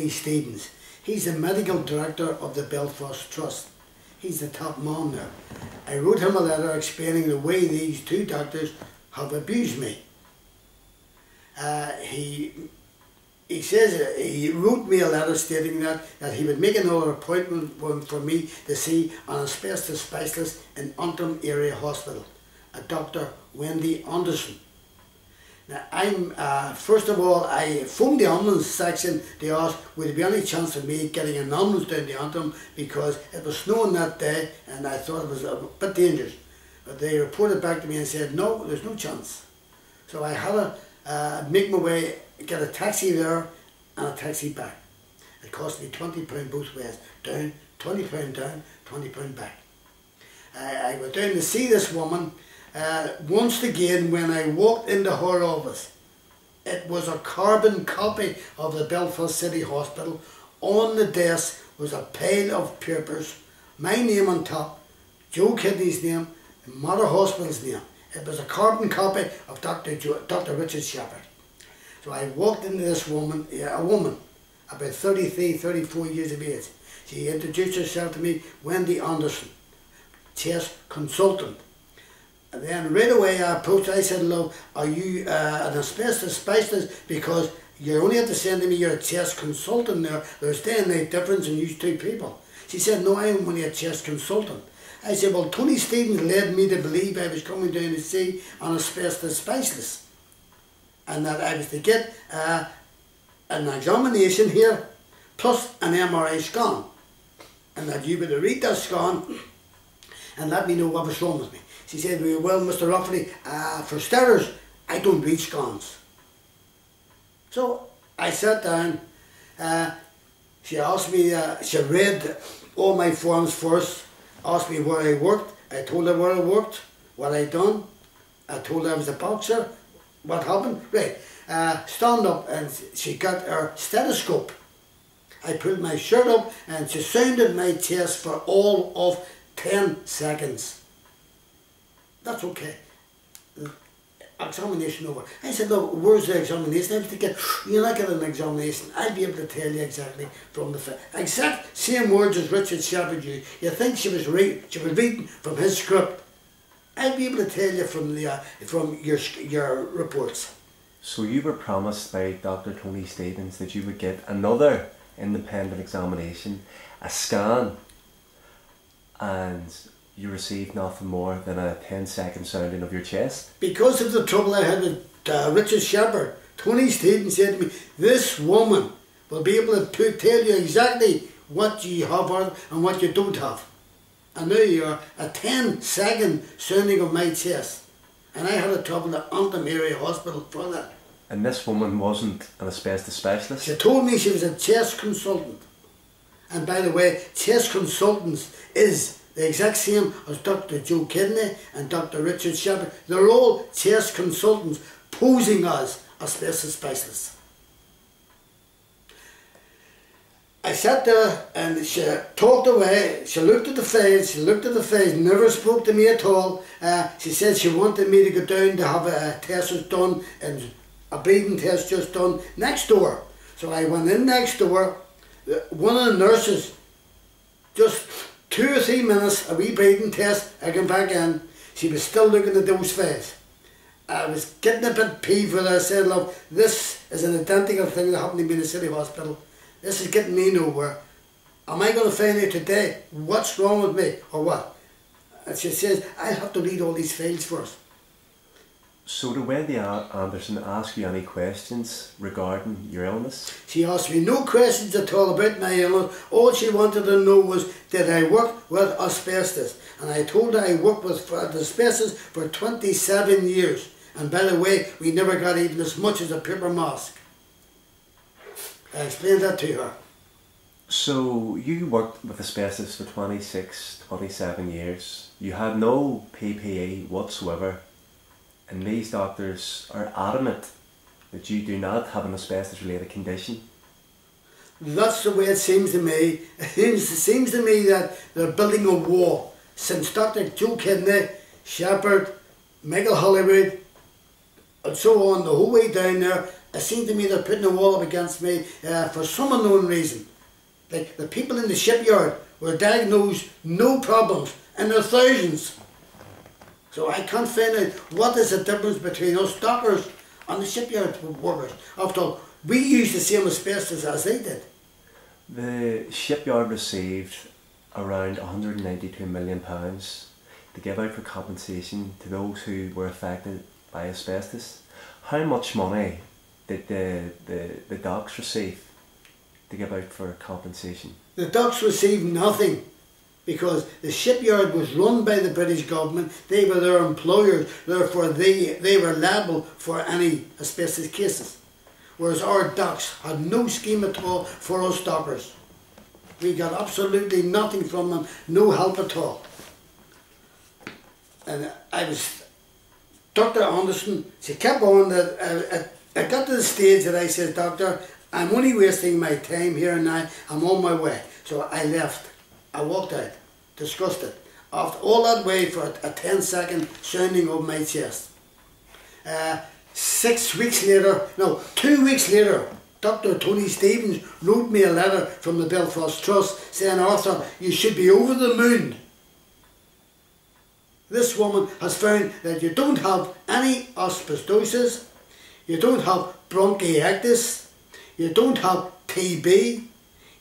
Stevens. He's the medical director of the Belfast Trust. He's the top man there. I wrote him a letter explaining the way these two doctors have abused me. He says he wrote me a letter stating that he would make another appointment for me to see an asbestos specialist in Antrim Area Hospital, a Dr. Wendy Anderson. Now, first of all, I phoned the ambulance section to ask would there be any chance of me getting an ambulance down to Antrim, because it was snowing that day and I thought it was a bit dangerous. But they reported back to me and said, no, there's no chance. So I had to make my way, get a taxi there and a taxi back. It cost me £20 both ways, down, £20 down, £20 back. I went down to see this woman. Once again, when I walked into her office, it was a carbon copy of the Belfast City Hospital. On the desk was a pile of papers, my name on top, Joe Kidney's name, and Mother Hospital's name. It was a carbon copy of Dr. Richard Shepherd. So I walked into this woman, a woman, about 33, 34 years of age. She introduced herself to me, Wendy Anderson, chest consultant. And then right away I approached her. I said, "Hello, are you an asbestos specialist? Because you only have to send to me you're a chest consultant there. There's day and night difference in you two people." She said, "No, I'm only a chest consultant." I said, "Well, Tony Stevens led me to believe I was coming down to see an asbestos specialist, and that I was to get an examination here plus an MRI scan, and that you were to read that scan and let me know what was wrong with me." She said, "Well, Mr. Rafferty, for starters, I don't read scans." So I sat down. She asked me, she read all my forms first, asked me where I worked. I told her where I worked, what I'd done. I told her I was a boxer, what happened. Right, stand up, and she got her stethoscope. I pulled my shirt up and she sounded my chest for all of 10 seconds. That's okay. Examination over. I said, "Look, where's the examination?" I was thinking, "You're not getting an examination. I'll be able to tell you exactly from the exact same words as Richard Shepherd used. You think she was reading from his script. I'll be able to tell you from your reports." So you were promised by Dr. Tony Stevens that you would get another independent examination, a scan, and you received nothing more than a 10-second sounding of your chest? Because of the trouble I had with Richard Shepherd, Tony Stevens said to me, "This woman will be able to tell you exactly what you have and what you don't have." And now you're a 10-second sounding of my chest. And I had to travel to Antrim Area Hospital for that. And this woman wasn't an asbestos specialist? She told me she was a chest consultant. And by the way, chest consultants is the exact same as Dr. Joe Kidney and Dr. Richard Shepherd. They're all chest consultants posing as asbestos specialists. I sat there and she talked away. She looked at the files, never spoke to me at all. She said she wanted me to go down to have a test done, and a breathing test just done next door. So I went in next door. One of the nurses, just 2 or 3 minutes, a wee breathing test, I came back in. She was still looking at those files. I was getting a bit peeved with her. I said, "Look, this is an identical thing that happened to me in the city hospital. This is getting me nowhere. Am I going to find out today what's wrong with me or what?" And she says, "I'll have to read all these files first." So did Wendy Anderson ask you any questions regarding your illness? She asked me no questions at all about my illness. All she wanted to know was, did I work with asbestos? And I told her I worked with asbestos for 27 years. And by the way, we never got even as much as a paper mask. I explained that to her. So you worked with asbestos for 26, 27 years. You had no PPE whatsoever. And these doctors are adamant that you do not have an asbestos-related condition. That's the way it seems to me. It seems to me that they're building a wall. Since Dr. Joe Kidney, Shepherd, Michael Hollywood, and so on, the whole way down there, It seemed to me they're putting a wall up against me for some unknown reason. Like the people in the shipyard were diagnosed no problems in their thousands. So I can't find out what is the difference between us dockers and the shipyard workers. After all, we used the same asbestos as they did. The shipyard received around £192 million to give out for compensation to those who were affected by asbestos. How much money did the docks receive to give out for compensation? The docks received nothing because the shipyard was run by the British government. They were their employers, therefore they were liable for any asbestos cases. Whereas our docks had no scheme at all for us dockers. We got absolutely nothing from them, no help at all. And Dr. Anderson, she kept on, I got to the stage that I said, Doctor, I'm only wasting my time here and now, I'm on my way. So I left, I walked out, disgusted. After all that way for a 10-second sounding of my chest. 2 weeks later, Dr. Tony Stevens wrote me a letter from the Belfast Trust saying, Arthur, you should be over the moon. This woman has found that you don't have any asbestosis, you don't have bronchiectasis, you don't have TB,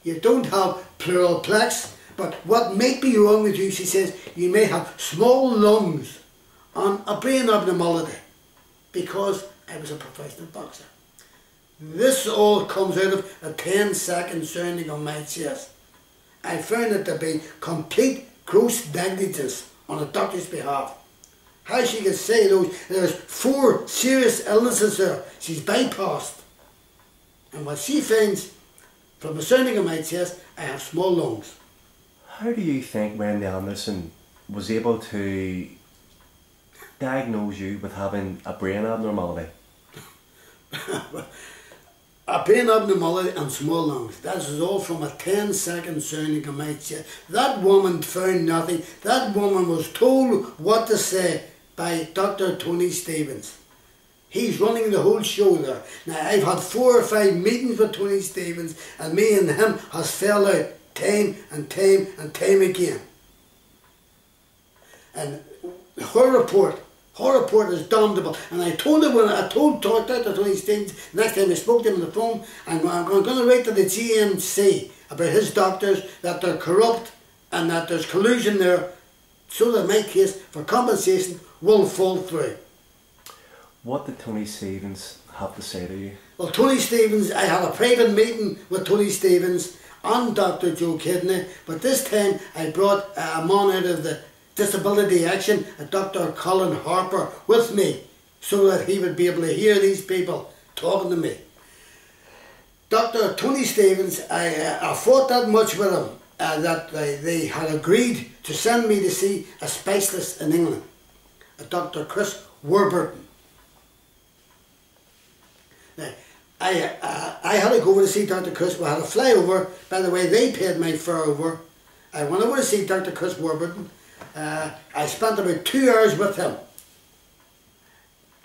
you don't have pleural plaques, but what might be wrong with you, she says, you may have small lungs and a brain abnormality, because I was a professional boxer. This all comes out of a 10-second sounding on my chest. I found it to be complete gross negligence on a doctor's behalf. How she could say there's 4 serious illnesses there she's bypassed. And what she finds from the sounding of my chest, I have small lungs. How do you think Wendy Anderson was able to diagnose you with having a brain abnormality? A brain abnormality and small lungs. That is all from a 10-second sounding of my chest. That woman found nothing. That woman was told what to say by Dr. Tony Stevens. He's running the whole show there. Now I've had 4 or 5 meetings with Tony Stevens, and me and him has fell out time and time and time again. And her report is damnable. And I told her when I told Dr. Tony Stevens, next time I spoke to him on the phone, I'm going to write to the GMC about his doctors that they're corrupt and that there's collusion there, so that my case for compensation will fall through. What did Tony Stevens have to say to you? Well, Tony Stevens, I had a private meeting with Tony Stevens and Dr. Joe Kidney, but this time I brought a man out of the Disability Action, Dr. Colin Harper, with me, so that he would be able to hear these people talking to me. Dr. Tony Stevens, I fought that much with him that they had agreed to send me to see a specialist in England, Dr. Chris Warburton. Now, I had to go over to see Dr. Chris. We had a flyover. By the way, they paid my fare over. I went over to see Dr. Chris Warburton. I spent about 2 hours with him.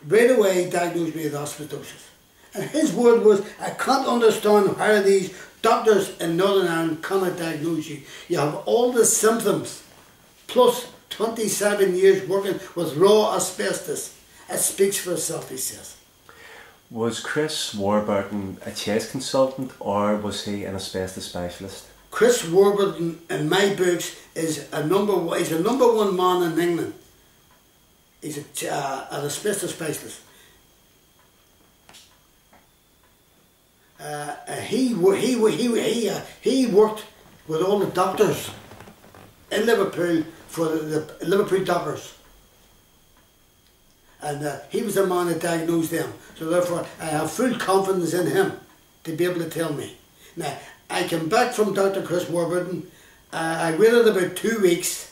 Right away he diagnosed me with asbestosis. And his word was, I can't understand how these doctors in Northern Ireland cannot diagnose you. You have all the symptoms, plus 27 years working with raw asbestos. It speaks for itself, he says. Was Chris Warburton a chest consultant, or was he an asbestos specialist? Chris Warburton, in my books, is a number one man in England. He's an asbestos specialist. He worked with all the doctors in Liverpool for the Liverpool doctors. And he was the man that diagnosed them. So therefore, I have full confidence in him to be able to tell me. Now, I came back from Dr. Chris Warburton. I waited about 2 weeks.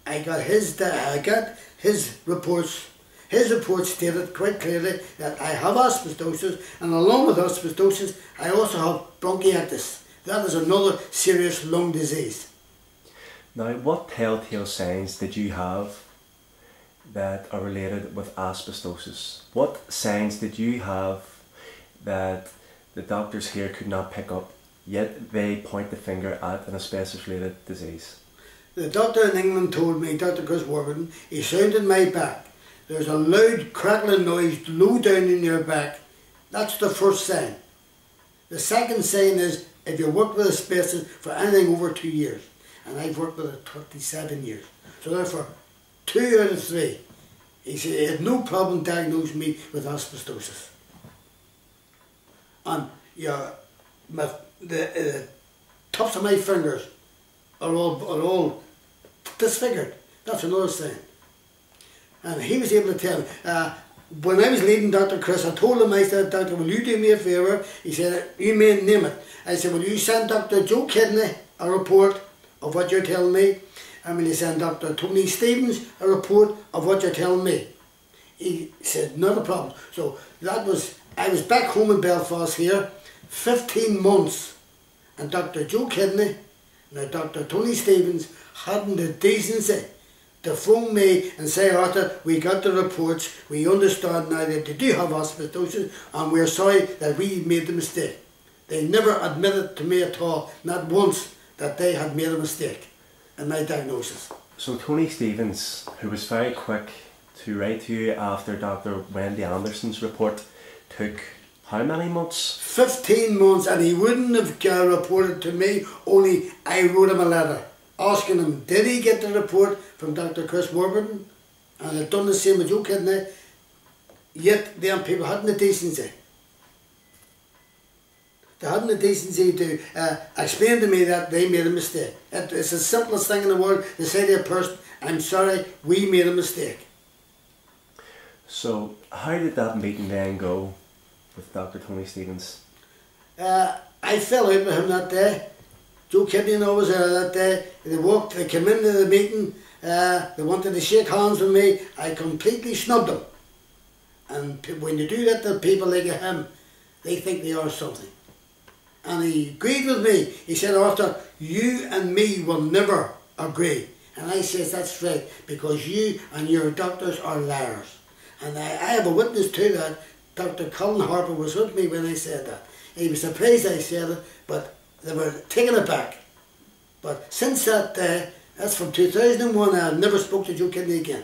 I got his reports. His report stated quite clearly that I have asbestosis, and along with asbestosis, I also have bronchiectasis. That is another serious lung disease. Now, what telltale signs did you have that are related with asbestosis? What signs did you have that the doctors here could not pick up, yet they point the finger at an asbestos-related disease? The doctor in England told me, Dr. Chris Warburton, he sounded my back. There's a loud crackling noise low down in your back. That's the first sign. The second sign is if you worked with asbestos for anything over 2 years. And I've worked with it 27 years. So therefore, 2 out of 3. He said he had no problem diagnosing me with asbestosis. And the tops of my fingers are all disfigured. That's another sign. And he was able to tell me, when I was leaving Dr. Chris, I told him, I said, Doctor, will you do me a favour? He said, you may name it. I said, will you send Dr. Joe Kidney a report of what you're telling me? And will you send Dr. Tony Stevens a report of what you're telling me? He said, not a problem. So that was, I was back home in Belfast here, 15 months. And Dr. Joe Kidney and Dr. Tony Stevens hadn't the decency to phone me and say, Arthur, we got the reports, we understand now that they do have asbestosis, and we're sorry that we made the mistake. They never admitted to me at all, not once, that they had made a mistake in my diagnosis. So Tony Stevens, who was very quick to write to you after Dr. Wendy Anderson's report, took how many months? 15 months, and he wouldn't have reported to me, only I wrote him a letter asking him, did he get the report from Dr. Chris Warburton? And I'd done the same with Joe Kidney, yet them people hadn't the decency. They hadn't the decency to explain to me that they made a mistake. It's the simplest thing in the world to say to a person, I'm sorry, we made a mistake. So how did that meeting then go with Dr. Tony Stevens? I fell out with him that day. Joe Kidney and I was there that day. They came into the meeting, they wanted to shake hands with me. I completely snubbed them. And when you do that to people like him, they think they are something. And he agreed with me. He said, Arthur, you and me will never agree. And I said, that's right, because you and your doctors are liars. And I have a witness to that. Dr. Colin Harper was with me when I said that. He was surprised I said it, but they were taking it back. But since that day, that's from 2001, I never spoke to Joe Kidney again.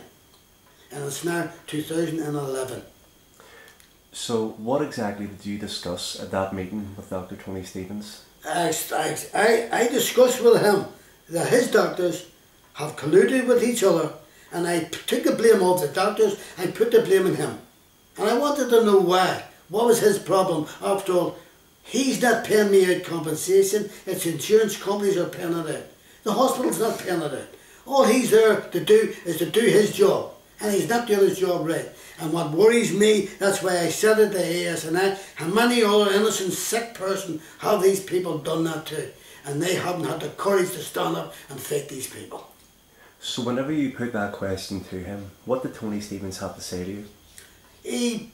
And it's now 2011. So what exactly did you discuss at that meeting with Dr. Tony Stevens? I discussed with him that his doctors have colluded with each other, and I took the blame off the doctors and put the blame on him. And I wanted to know why. What was his problem? After all, he's not paying me out compensation. It's insurance companies are paying it out. The hospital's not paying it out. All he's there to do is to do his job. And he's not doing his job right. And what worries me, that's why I said it to ASNI, and many other innocent sick person have these people done that too. And they haven't had the courage to stand up and fight these people. So whenever you put that question to him, what did Tony Stevens have to say to you? He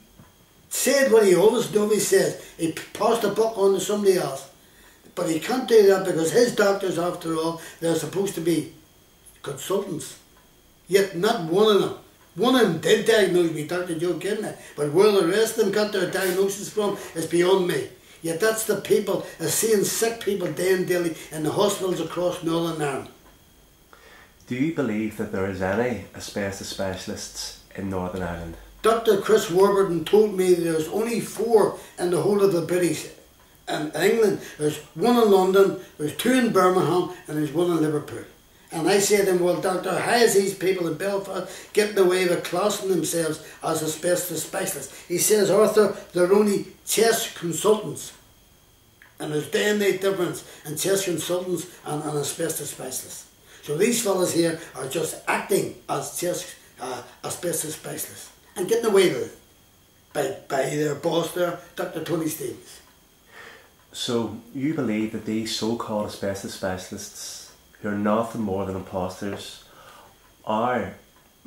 said what he always says. He passed the buck on to somebody else. But he can't do that because his doctors, after all, they're supposed to be consultants. Yet not one of them. One of them did diagnose me, Dr. Joe Kidney, but where the rest of them got their diagnosis from is beyond me. Yet that's the people, seeing sick people day and daily in the hospitals across Northern Ireland. Do you believe that there is any asbestos specialists in Northern Ireland? Dr. Chris Warburton told me there's only 4 in the whole of the British and England. There's 1 in London, there's 2 in Birmingham, and there's 1 in Liverpool. And I said to him, well, Doctor, how is these people in Belfast getting away with classing themselves as asbestos specialists? He says, Arthur, they're only chest consultants. And there's day and night difference in chest consultants and asbestos specialists. So these fellas here are just acting as chest asbestos specialists and getting away with it by their boss there, Dr. Tony Stevens. So you believe that these so-called asbestos specialists, who are nothing more than imposters, are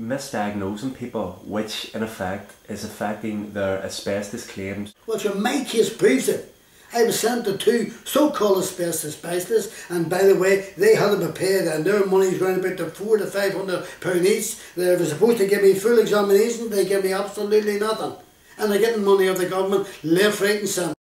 misdiagnosing people, which in effect is affecting their asbestos claims? Well, sure, my case proves it. I was sent to 2 so-called asbestos specialists, and by the way, they had to be paid, and their money's around about the £400 to £500 each. They were supposed to give me full examination, they gave me absolutely nothing. and they're getting money out of the government left, right and centre.